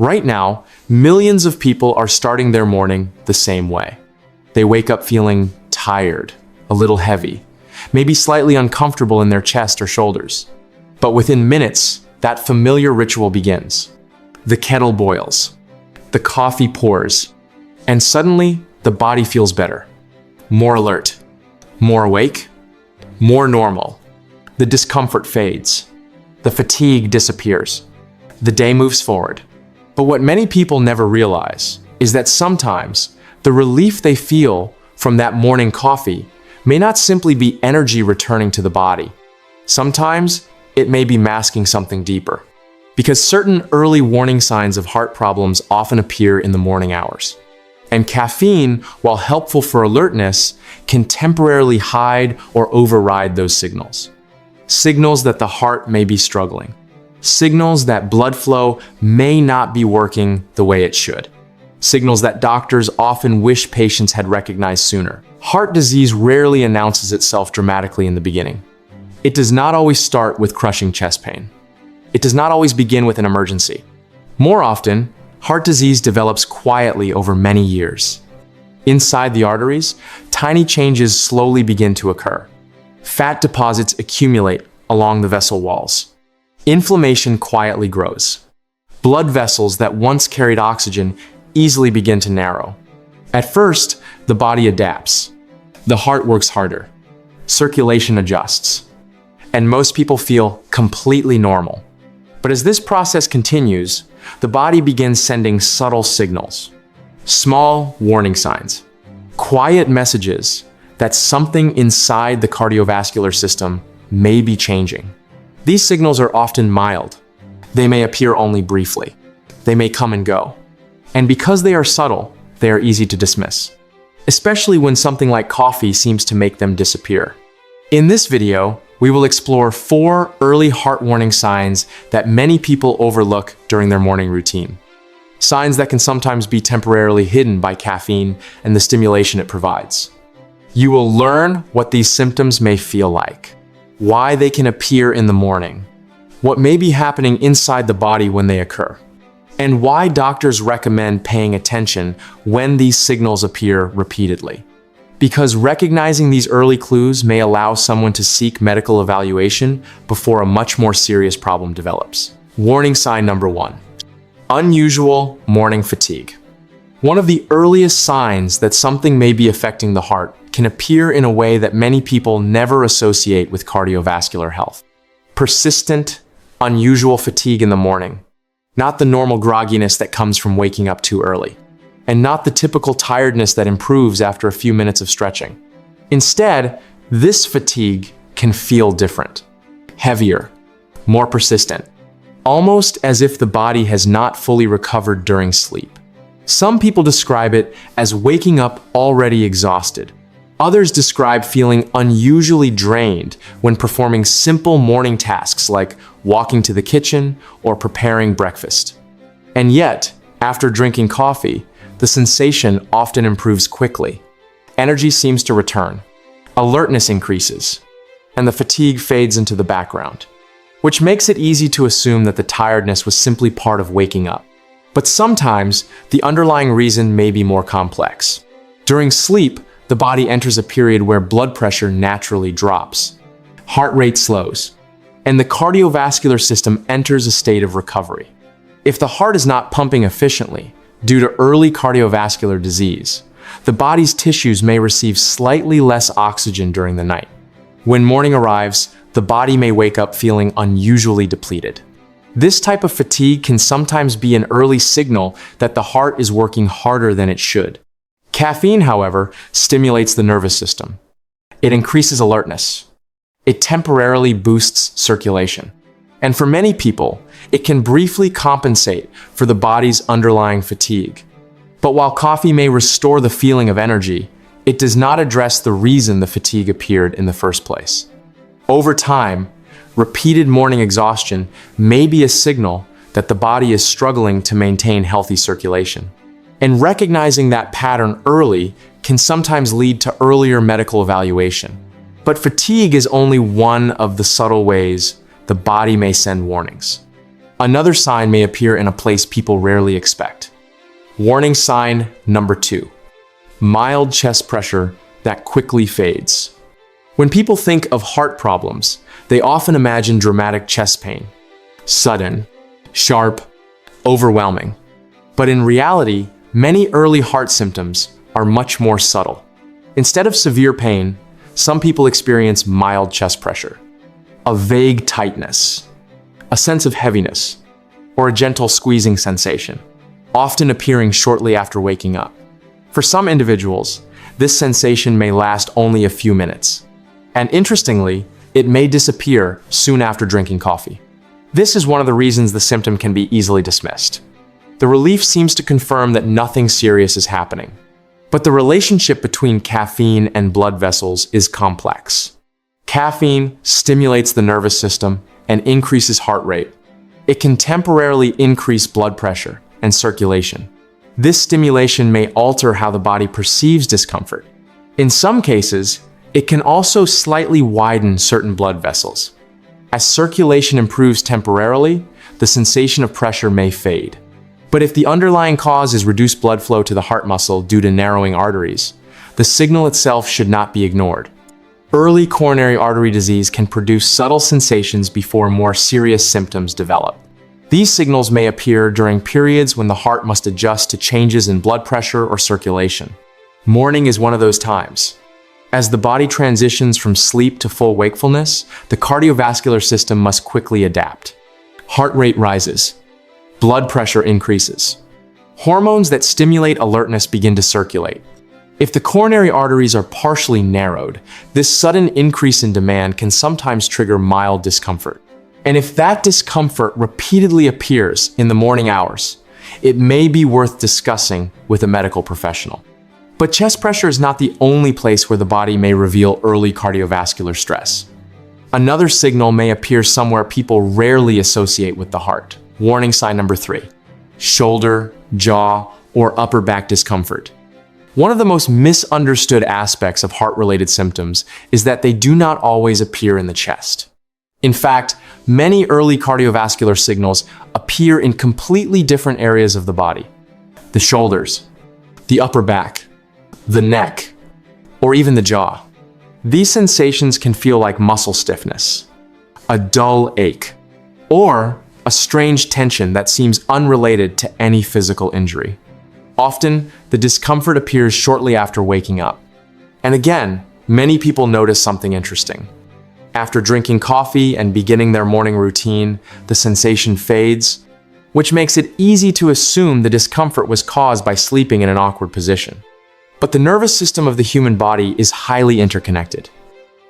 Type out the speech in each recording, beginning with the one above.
Right now, millions of people are starting their morning the same way. They wake up feeling tired, a little heavy, maybe slightly uncomfortable in their chest or shoulders. But within minutes, that familiar ritual begins. The kettle boils, the coffee pours, and suddenly the body feels better, more alert, more awake, more normal. The discomfort fades, the fatigue disappears, the day moves forward. But what many people never realize is that sometimes the relief they feel from that morning coffee may not simply be energy returning to the body. Sometimes it may be masking something deeper, because certain early warning signs of heart problems often appear in the morning hours. And caffeine, while helpful for alertness, can temporarily hide or override those signals. Signals that the heart may be struggling. Signals that blood flow may not be working the way it should. Signals that doctors often wish patients had recognized sooner. Heart disease rarely announces itself dramatically in the beginning. It does not always start with crushing chest pain. It does not always begin with an emergency. More often, heart disease develops quietly over many years. Inside the arteries, tiny changes slowly begin to occur. Fat deposits accumulate along the vessel walls. Inflammation quietly grows. Blood vessels that once carried oxygen easily begin to narrow. At first, the body adapts. The heart works harder. Circulation adjusts. And most people feel completely normal. But as this process continues, the body begins sending subtle signals. Small warning signs. Quiet messages that something inside the cardiovascular system may be changing. These signals are often mild. They may appear only briefly. They may come and go. And because they are subtle, they are easy to dismiss, especially when something like coffee seems to make them disappear. In this video, we will explore 4 early heart warning signs that many people overlook during their morning routine. Signs that can sometimes be temporarily hidden by caffeine and the stimulation it provides. You will learn what these symptoms may feel like, why they can appear in the morning, what may be happening inside the body when they occur, and why doctors recommend paying attention when these signals appear repeatedly. Because recognizing these early clues may allow someone to seek medical evaluation before a much more serious problem develops. Warning sign number 1. Unusual morning fatigue. One of the earliest signs that something may be affecting the heart can appear in a way that many people never associate with cardiovascular health. Persistent, unusual fatigue in the morning. Not the normal grogginess that comes from waking up too early. And not the typical tiredness that improves after a few minutes of stretching. Instead, this fatigue can feel different. Heavier, more persistent. Almost as if the body has not fully recovered during sleep. Some people describe it as waking up already exhausted. Others describe feeling unusually drained when performing simple morning tasks like walking to the kitchen or preparing breakfast. And yet, after drinking coffee, the sensation often improves quickly. Energy seems to return. Alertness increases, and the fatigue fades into the background, which makes it easy to assume that the tiredness was simply part of waking up. But sometimes, the underlying reason may be more complex. During sleep, the body enters a period where blood pressure naturally drops. Heart rate slows, and the cardiovascular system enters a state of recovery. If the heart is not pumping efficiently, due to early cardiovascular disease, the body's tissues may receive slightly less oxygen during the night. When morning arrives, the body may wake up feeling unusually depleted. This type of fatigue can sometimes be an early signal that the heart is working harder than it should. Caffeine, however, stimulates the nervous system. It increases alertness. It temporarily boosts circulation. And for many people, it can briefly compensate for the body's underlying fatigue. But while coffee may restore the feeling of energy, it does not address the reason the fatigue appeared in the first place. Over time, repeated morning exhaustion may be a signal that the body is struggling to maintain healthy circulation. And recognizing that pattern early can sometimes lead to earlier medical evaluation. But fatigue is only one of the subtle ways the body may send warnings. Another sign may appear in a place people rarely expect. Warning sign number 2. Mild chest pressure that quickly fades. When people think of heart problems, they often imagine dramatic chest pain. Sudden, sharp, overwhelming. But in reality, many early heart symptoms are much more subtle. Instead of severe pain, some people experience mild chest pressure, a vague tightness, a sense of heaviness, or a gentle squeezing sensation, often appearing shortly after waking up. For some individuals, this sensation may last only a few minutes, and interestingly, it may disappear soon after drinking coffee. This is one of the reasons the symptom can be easily dismissed. The relief seems to confirm that nothing serious is happening. But the relationship between caffeine and blood vessels is complex. Caffeine stimulates the nervous system and increases heart rate. It can temporarily increase blood pressure and circulation. This stimulation may alter how the body perceives discomfort. In some cases, it can also slightly widen certain blood vessels. As circulation improves temporarily, the sensation of pressure may fade. But if the underlying cause is reduced blood flow to the heart muscle due to narrowing arteries, the signal itself should not be ignored. Early coronary artery disease can produce subtle sensations before more serious symptoms develop. These signals may appear during periods when the heart must adjust to changes in blood pressure or circulation. Morning is one of those times. As the body transitions from sleep to full wakefulness, the cardiovascular system must quickly adapt. Heart rate rises. Blood pressure increases. Hormones that stimulate alertness begin to circulate. If the coronary arteries are partially narrowed, this sudden increase in demand can sometimes trigger mild discomfort. And if that discomfort repeatedly appears in the morning hours, it may be worth discussing with a medical professional. But chest pressure is not the only place where the body may reveal early cardiovascular stress. Another signal may appear somewhere people rarely associate with the heart. Warning sign number 3. Shoulder, jaw, or upper back discomfort. One of the most misunderstood aspects of heart-related symptoms is that they do not always appear in the chest. In fact, many early cardiovascular signals appear in completely different areas of the body. The shoulders, the upper back, the neck, or even the jaw. These sensations can feel like muscle stiffness, a dull ache, or a strange tension that seems unrelated to any physical injury. Often, the discomfort appears shortly after waking up. And again, many people notice something interesting. After drinking coffee and beginning their morning routine, the sensation fades, which makes it easy to assume the discomfort was caused by sleeping in an awkward position. But the nervous system of the human body is highly interconnected.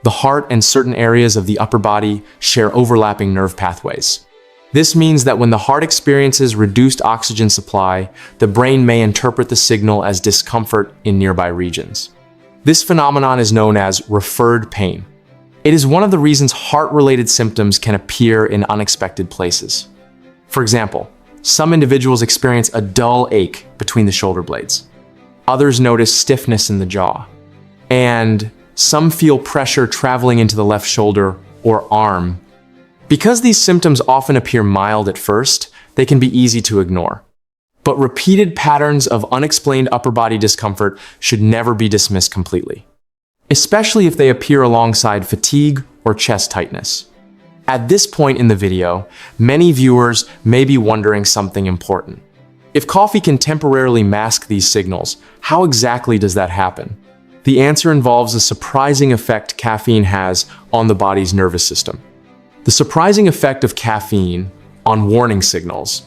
The heart and certain areas of the upper body share overlapping nerve pathways. This means that when the heart experiences reduced oxygen supply, the brain may interpret the signal as discomfort in nearby regions. This phenomenon is known as referred pain. It is one of the reasons heart-related symptoms can appear in unexpected places. For example, some individuals experience a dull ache between the shoulder blades. Others notice stiffness in the jaw. And some feel pressure traveling into the left shoulder or arm. Because these symptoms often appear mild at first, they can be easy to ignore. But repeated patterns of unexplained upper body discomfort should never be dismissed completely, especially if they appear alongside fatigue or chest tightness. At this point in the video, many viewers may be wondering something important. If coffee can temporarily mask these signals, how exactly does that happen? The answer involves the surprising effect caffeine has on the body's nervous system. The surprising effect of caffeine on warning signals.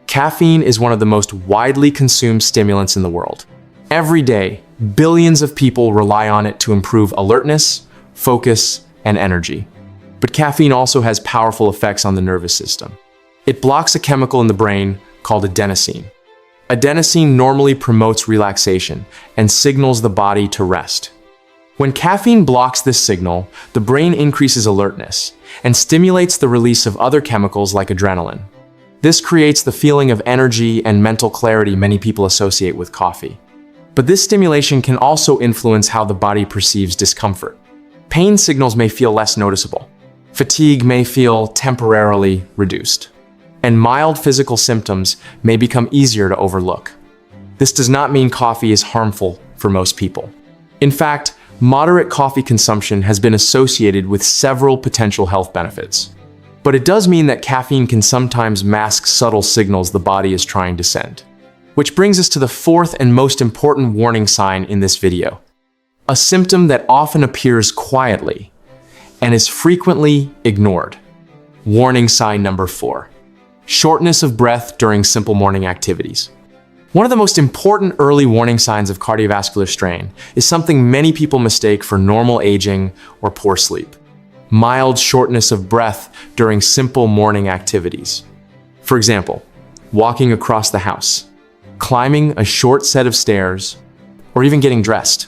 Caffeine is one of the most widely consumed stimulants in the world. Every day, billions of people rely on it to improve alertness, focus, and energy. But caffeine also has powerful effects on the nervous system. It blocks a chemical in the brain called adenosine. Adenosine normally promotes relaxation and signals the body to rest. When caffeine blocks this signal, the brain increases alertness and stimulates the release of other chemicals like adrenaline. This creates the feeling of energy and mental clarity many people associate with coffee. But this stimulation can also influence how the body perceives discomfort. Pain signals may feel less noticeable. Fatigue may feel temporarily reduced. and mild physical symptoms may become easier to overlook. This does not mean coffee is harmful for most people. In fact, moderate coffee consumption has been associated with several potential health benefits. But it does mean that caffeine can sometimes mask subtle signals the body is trying to send. Which brings us to the fourth and most important warning sign in this video. A symptom that often appears quietly and is frequently ignored. Warning sign number 4. Shortness of breath during simple morning activities. One of the most important early warning signs of cardiovascular strain is something many people mistake for normal aging or poor sleep. Mild shortness of breath during simple morning activities. For example, walking across the house, climbing a short set of stairs, or even getting dressed.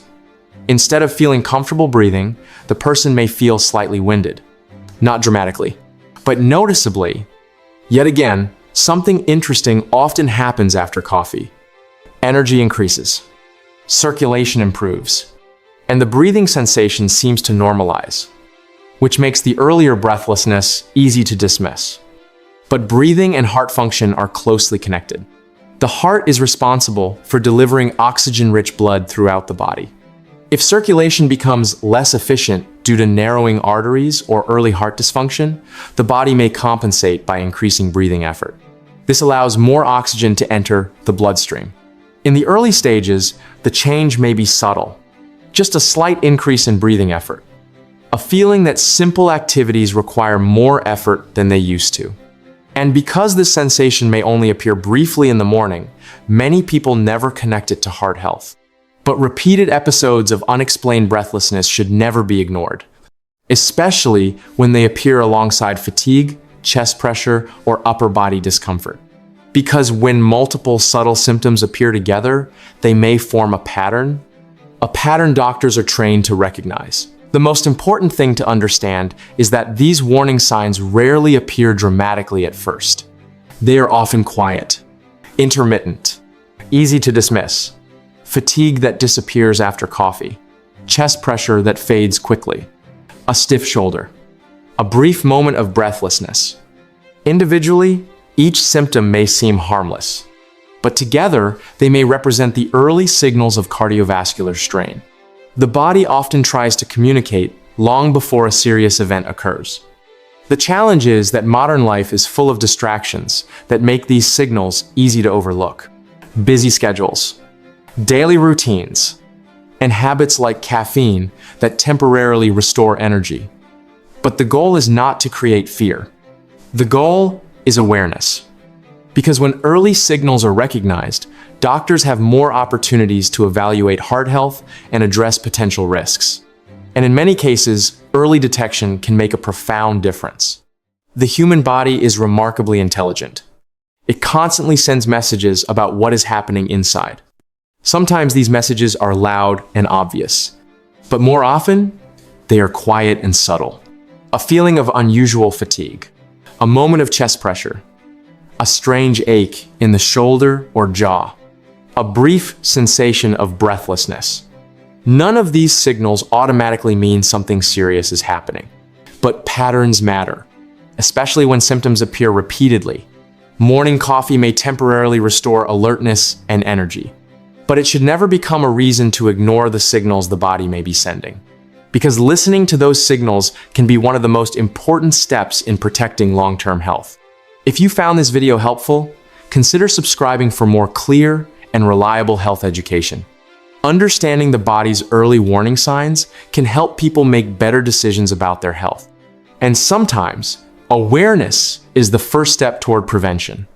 Instead of feeling comfortable breathing, the person may feel slightly winded. Not dramatically, but noticeably. Yet again, something interesting often happens after coffee. Energy increases, circulation improves, and the breathing sensation seems to normalize, which makes the earlier breathlessness easy to dismiss. But breathing and heart function are closely connected. The heart is responsible for delivering oxygen-rich blood throughout the body. If circulation becomes less efficient due to narrowing arteries or early heart dysfunction, the body may compensate by increasing breathing effort. This allows more oxygen to enter the bloodstream. In the early stages, the change may be subtle, just a slight increase in breathing effort, a feeling that simple activities require more effort than they used to. And because this sensation may only appear briefly in the morning, many people never connect it to heart health. But repeated episodes of unexplained breathlessness should never be ignored, especially when they appear alongside fatigue, chest pressure, or upper body discomfort. Because when multiple subtle symptoms appear together, they may form a pattern doctors are trained to recognize. The most important thing to understand is that these warning signs rarely appear dramatically at first. They are often quiet, intermittent, easy to dismiss. Fatigue that disappears after coffee, chest pressure that fades quickly, a stiff shoulder, a brief moment of breathlessness. Individually, each symptom may seem harmless, but together they may represent the early signals of cardiovascular strain. The body often tries to communicate long before a serious event occurs. The challenge is that modern life is full of distractions that make these signals easy to overlook. Busy schedules, daily routines, and habits like caffeine that temporarily restore energy. But the goal is not to create fear. The goal is awareness. Because when early signals are recognized, doctors have more opportunities to evaluate heart health and address potential risks. And in many cases, early detection can make a profound difference. The human body is remarkably intelligent. It constantly sends messages about what is happening inside. Sometimes these messages are loud and obvious, but more often, they are quiet and subtle. A feeling of unusual fatigue, a moment of chest pressure, a strange ache in the shoulder or jaw, a brief sensation of breathlessness. None of these signals automatically mean something serious is happening, but patterns matter, especially when symptoms appear repeatedly. Morning coffee may temporarily restore alertness and energy, but it should never become a reason to ignore the signals the body may be sending. Because listening to those signals can be one of the most important steps in protecting long-term health. If you found this video helpful, consider subscribing for more clear and reliable health education. Understanding the body's early warning signs can help people make better decisions about their health. And sometimes, awareness is the first step toward prevention.